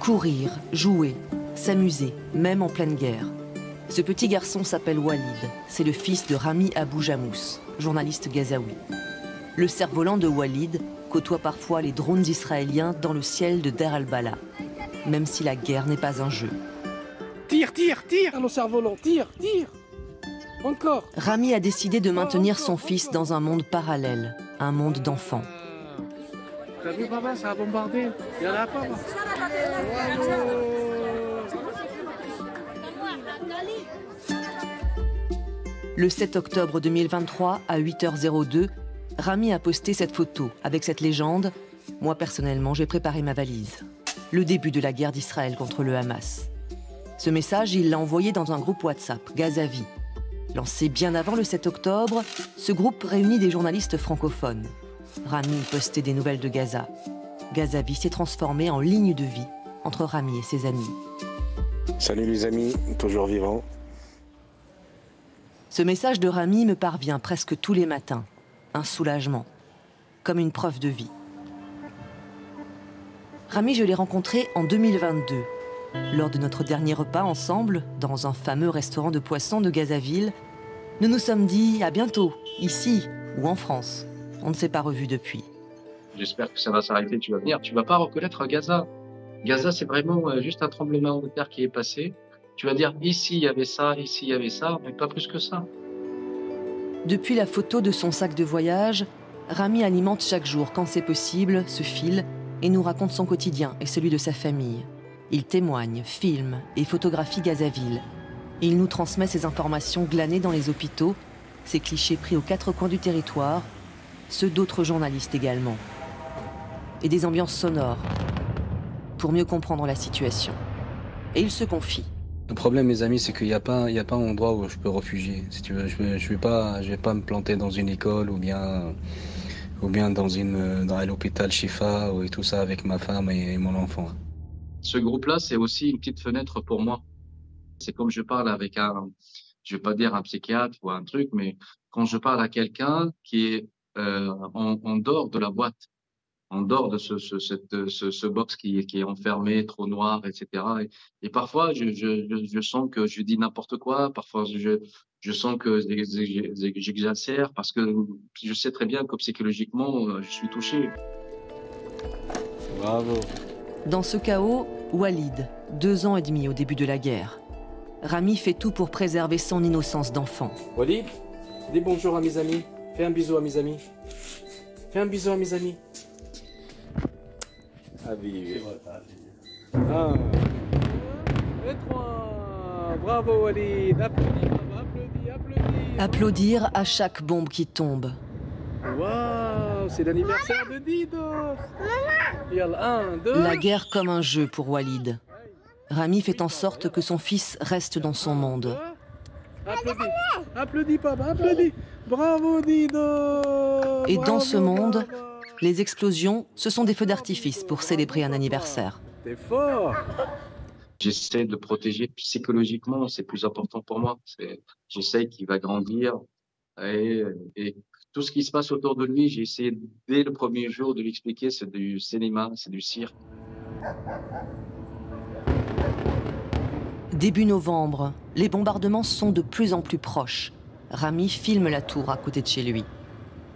Courir, jouer, s'amuser, même en pleine guerre. Ce petit garçon s'appelle Walid. C'est le fils de Rami Abou Jamous, journaliste gazaoui. Le cerf-volant de Walid côtoie parfois les drones israéliens dans le ciel de Deir al-Bala, même si la guerre n'est pas un jeu. Tire, tire, tire, le cerf-volant, tire, tire. Encore. Rami a décidé de maintenir son fils dans un monde parallèle, un monde d'enfants. T'as vu, papa, ça a bombardé. Il y en a pas. Le 7 octobre 2023, à 8h02, Rami a posté cette photo avec cette légende. Moi, personnellement, j'ai préparé ma valise. Le début de la guerre d'Israël contre le Hamas. Ce message, il l'a envoyé dans un groupe WhatsApp, Gazavi. Lancé bien avant le 7 octobre, ce groupe réunit des journalistes francophones. Rami postait des nouvelles de Gaza. Gazavi s'est transformé en ligne de vie entre Rami et ses amis. Salut les amis, toujours vivant. Ce message de Rami me parvient presque tous les matins. Un soulagement, comme une preuve de vie. Rami, je l'ai rencontré en 2022, lors de notre dernier repas ensemble, dans un fameux restaurant de poissons de Gazaville. Nous nous sommes dit à bientôt, ici ou en France. On ne s'est pas revus depuis. J'espère que ça va s'arrêter, tu vas venir. Tu vas pas reconnaître Gaza. Gaza, c'est vraiment juste un tremblement de terre qui est passé. Tu vas dire, ici il y avait ça, mais pas plus que ça. Depuis la photo de son sac de voyage, Rami alimente chaque jour, quand c'est possible, ce fil et nous raconte son quotidien et celui de sa famille. Il témoigne, filme et photographie Gazaville. Et il nous transmet ces informations glanées dans les hôpitaux, ces clichés pris aux quatre coins du territoire, ceux d'autres journalistes également. Et des ambiances sonores, pour mieux comprendre la situation. Et il se confie. Le problème, mes amis, c'est qu'il n'y a pas un endroit où je peux réfugier. Si tu veux, je vais pas me planter dans une école ou bien dans l'hôpital Shifa et tout ça avec ma femme et mon enfant. Ce groupe-là, c'est aussi une petite fenêtre pour moi. C'est comme je parle avec je vais pas dire un psychiatre ou un truc, mais quand je parle à quelqu'un qui est en dehors de la boîte, en dehors de ce box qui est enfermé, trop noir, etc. Et parfois, je sens que je dis n'importe quoi. Parfois, je sens que j'exagère parce que je sais très bien que psychologiquement, je suis touché. Bravo. Dans ce chaos, Walid, 2 ans et demi au début de la guerre. Rami fait tout pour préserver son innocence d'enfant. Walid, dis bonjour à mes amis. Fais un bisou à mes amis. Fais un bisou à mes amis. Habibi. 1, 2, 3. Bravo Walid. Applaudis, applaudis. Applaudir à chaque bombe qui tombe. Waouh, c'est l'anniversaire de Dido. Yalla, 1, 2. La guerre comme un jeu pour Walid. Rami fait en sorte que son fils reste dans son monde. Applaudis, applaudis papa, applaudis. Bravo Dido. Et dans ce monde, bravo. les explosions, ce sont des feux d'artifice pour célébrer un anniversaire. T'es fort. J'essaie de le protéger psychologiquement, c'est plus important pour moi. J'essaie qu'il va grandir et tout ce qui se passe autour de lui, j'ai essayé dès le premier jour de lui expliquer, c'est du cinéma, c'est du cirque. Début novembre, les bombardements sont de plus en plus proches. Rami filme la tour à côté de chez lui.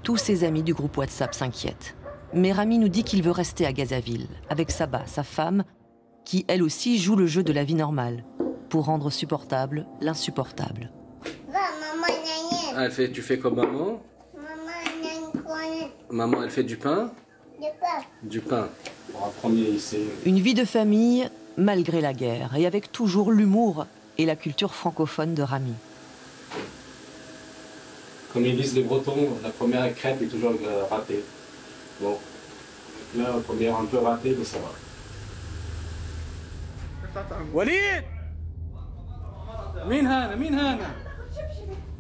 Tous ses amis du groupe WhatsApp s'inquiètent. Mais Rami nous dit qu'il veut rester à Gazaville, avec Saba, sa femme, qui elle aussi joue le jeu de la vie normale, pour rendre supportable l'insupportable. Ah, tu fais comme maman. Maman, elle fait du pain. Du pain. Une vie de famille, malgré la guerre, et avec toujours l'humour et la culture francophone de Rami. Comme ils disent les Bretons, la première crêpe est toujours ratée. Bon, là, la première un peu ratée, mais ça va. وليد مين هنا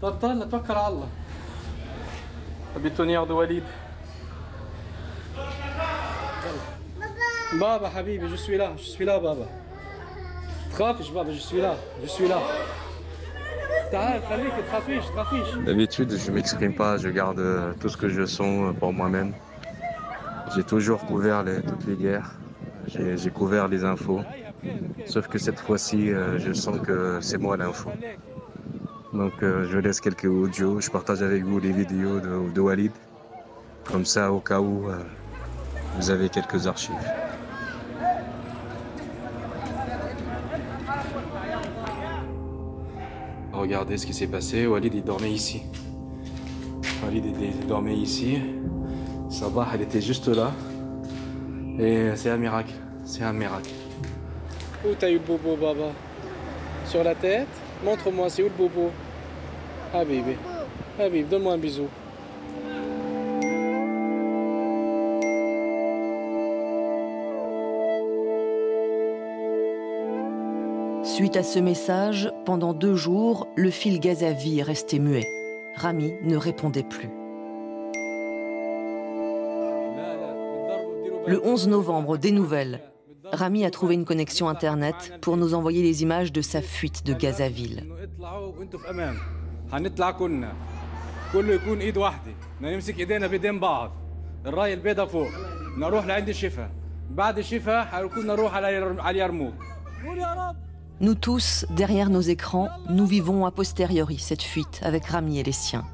تفضل توكل على الله بالتونيير de وليد بابا حبيبي je suis là بابا تخافش بابا je suis là تعال خليك تخافيش D'habitude, je m'exprime pas, je garde tout ce que je sens pour moi-même. J'ai toujours couvert toutes les guerres. J'ai couvert les infos. Sauf que cette fois-ci, je sens que c'est moi l'info. Donc je laisse quelques audios. Je partage avec vous les vidéos de Walid. Comme ça, au cas où, vous avez quelques archives. Regardez ce qui s'est passé. Walid, il dormait ici. Walid, il dormait ici. Sabah, elle était juste là. Et c'est un miracle. C'est un miracle. Où t'as eu le bobo, Baba? Sur la tête? Montre-moi, c'est où le bobo? Habib, Habib, donne-moi un bisou. Suite à ce message, pendant 2 jours, le fil Gazavi est resté muet. Rami ne répondait plus. Le 11 novembre, des nouvelles. Rami a trouvé une connexion Internet pour nous envoyer les images de sa fuite de Gazaville. Nous tous, derrière nos écrans, nous vivons a posteriori cette fuite avec Rami et les siens.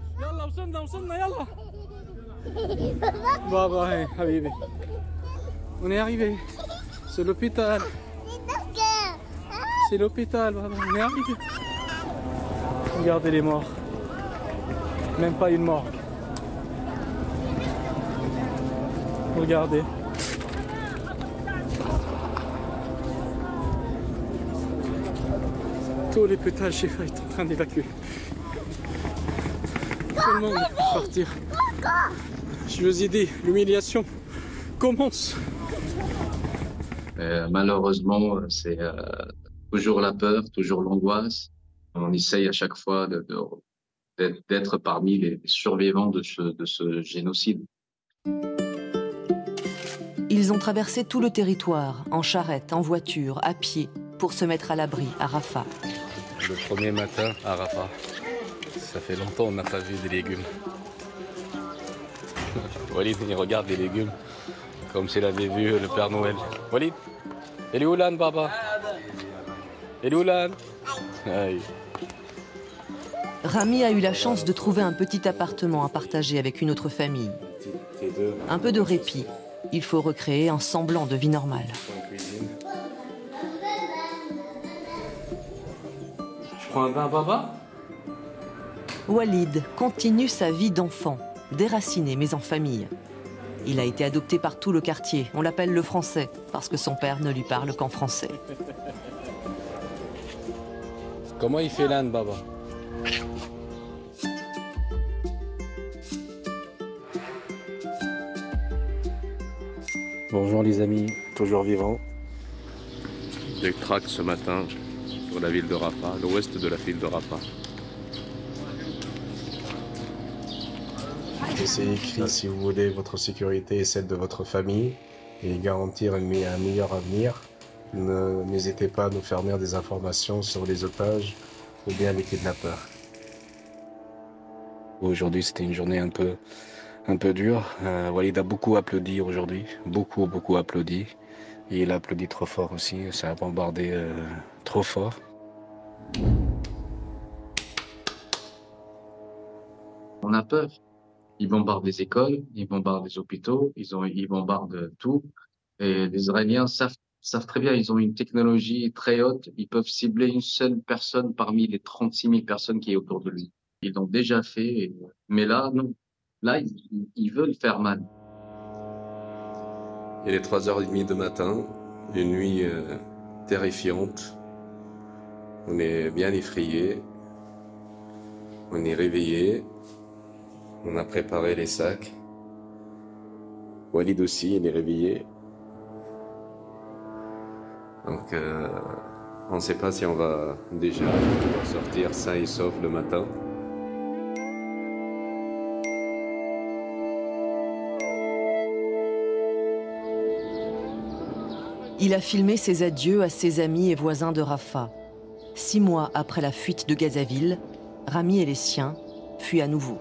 Baba, hey, Habibi. On est arrivé. C'est l'hôpital. C'est l'hôpital, Baba. On est arrivé. Regardez les morts. Même pas une morgue. Regardez. Tous les pétales chez Faye sont en train d'évacuer. Tout le monde va partir. Je vous ai dit, l'humiliation commence. Malheureusement, c'est toujours la peur, toujours l'angoisse. On essaye à chaque fois d'être parmi les survivants de ce génocide. Ils ont traversé tout le territoire, en charrette, en voiture, à pied, pour se mettre à l'abri à Rafah. Le premier matin à Rafah. Ça fait longtemps qu'on n'a pas vu des légumes. Walid, il regarde les légumes comme s'il avait vu le Père Noël. Walid, elle est où l'âne, Baba? Elle est où l'âne? Aïe. Rami a eu la chance de trouver un petit appartement à partager avec une autre famille. Un peu de répit. Il faut recréer un semblant de vie normale. Je prends un bain, Baba? Walid continue sa vie d'enfant, déraciné mais en famille. Il a été adopté par tout le quartier. On l'appelle le français parce que son père ne lui parle qu'en français. Comment il fait l'âne, Baba? Bonjour les amis, toujours vivant. Des tracts ce matin sur la ville de Rafah, l'ouest de la ville de Rafah. Et c'est écrit, si vous voulez votre sécurité et celle de votre famille et garantir un meilleur avenir, n'hésitez pas à nous fournir des informations sur les otages ou bien les kidnappeurs. Aujourd'hui, c'était une journée un peu dure. Walid a beaucoup applaudi aujourd'hui, beaucoup applaudi. Et il a applaudi trop fort aussi, ça a bombardé trop fort. On a peur. Ils bombardent les écoles, ils bombardent les hôpitaux, ils bombardent tout. Et les Israéliens savent très bien, ils ont une technologie très haute, ils peuvent cibler une seule personne parmi les 36 000 personnes qui est autour de lui. Ils l'ont déjà fait, mais là, non. Là, ils veulent faire mal. Il est 3h30 du matin, une nuit terrifiante. On est bien effrayé, on est réveillé, on a préparé les sacs. Walid aussi, il est réveillé. Donc, on ne sait pas si on va déjà pouvoir sortir sain et sauf le matin. Il a filmé ses adieux à ses amis et voisins de Rafah. 6 mois après la fuite de Gazaville, Rami et les siens fuient à nouveau.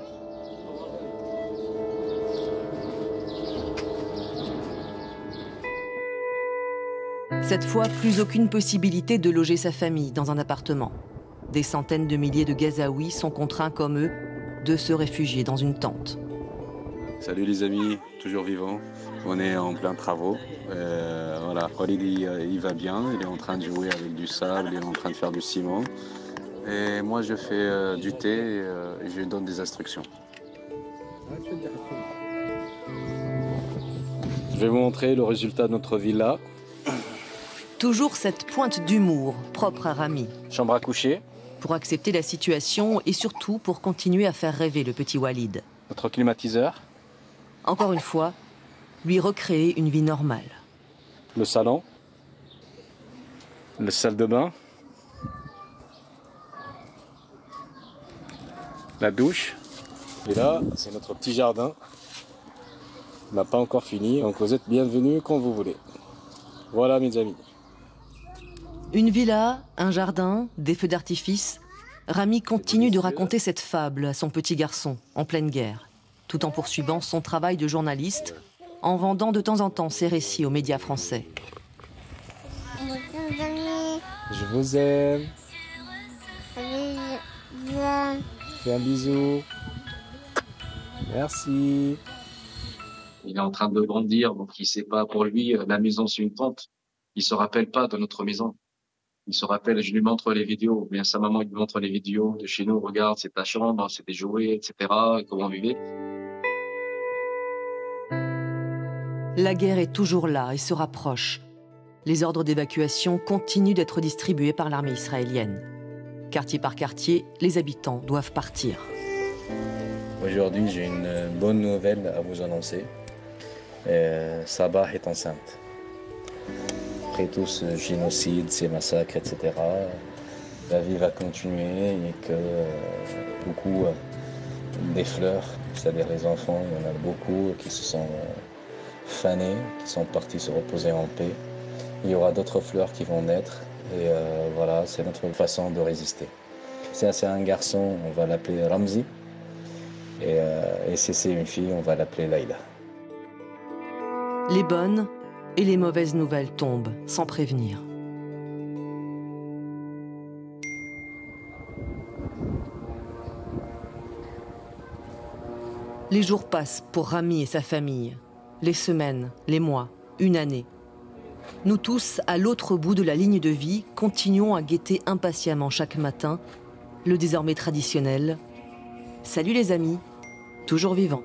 Cette fois, plus aucune possibilité de loger sa famille dans un appartement. Des centaines de milliers de Gazaouis sont contraints comme eux de se réfugier dans une tente. Salut les amis, toujours vivants. On est en plein travaux. Voilà, Walid il va bien, il est en train de jouer avec du sable, il est en train de faire du ciment. Et moi je fais du thé et je lui donne des instructions. Je vais vous montrer le résultat de notre villa. Toujours cette pointe d'humour propre à Rami. Chambre à coucher. Pour accepter la situation et surtout pour continuer à faire rêver le petit Walid. Notre climatiseur. Encore une fois, lui recréer une vie normale. Le salon. La salle de bain. La douche. Et là, c'est notre petit jardin. On n'a pas encore fini, donc vous êtes bienvenus quand vous voulez. Voilà mes amis. Une villa, un jardin, des feux d'artifice. Rami continue de raconter cette fable à son petit garçon, en pleine guerre, tout en poursuivant son travail de journaliste, en vendant de temps en temps ses récits aux médias français. Je vous aime. Fais un bisou. Merci. Il est en train de grandir, donc il sait pas, pour lui, la maison, c'est une tente. Il se rappelle pas de notre maison. Il se rappelle, je lui montre les vidéos, bien sa maman, il lui montre les vidéos de chez nous, regarde, c'est ta chambre, c'est des jouets, etc., comment on vivait. La guerre est toujours là et se rapproche. Les ordres d'évacuation continuent d'être distribués par l'armée israélienne. Quartier par quartier, les habitants doivent partir. Aujourd'hui, j'ai une bonne nouvelle à vous annoncer. Sabah est enceinte. Après tout ce génocide, ces massacres, etc., la vie va continuer et que beaucoup des fleurs, c'est-à-dire les enfants, il y en a beaucoup qui se sont fanés, qui sont partis se reposer en paix. Il y aura d'autres fleurs qui vont naître et voilà, c'est notre façon de résister. Si c'est un garçon, on va l'appeler Ramzi. Et si c'est une fille, on va l'appeler Laïla. Les bonnes et les mauvaises nouvelles tombent sans prévenir. Les jours passent pour Rami et sa famille. Les semaines, les mois, une année. Nous tous, à l'autre bout de la ligne de vie, continuons à guetter impatiemment chaque matin le désormais traditionnel « Salut les amis !» toujours vivant.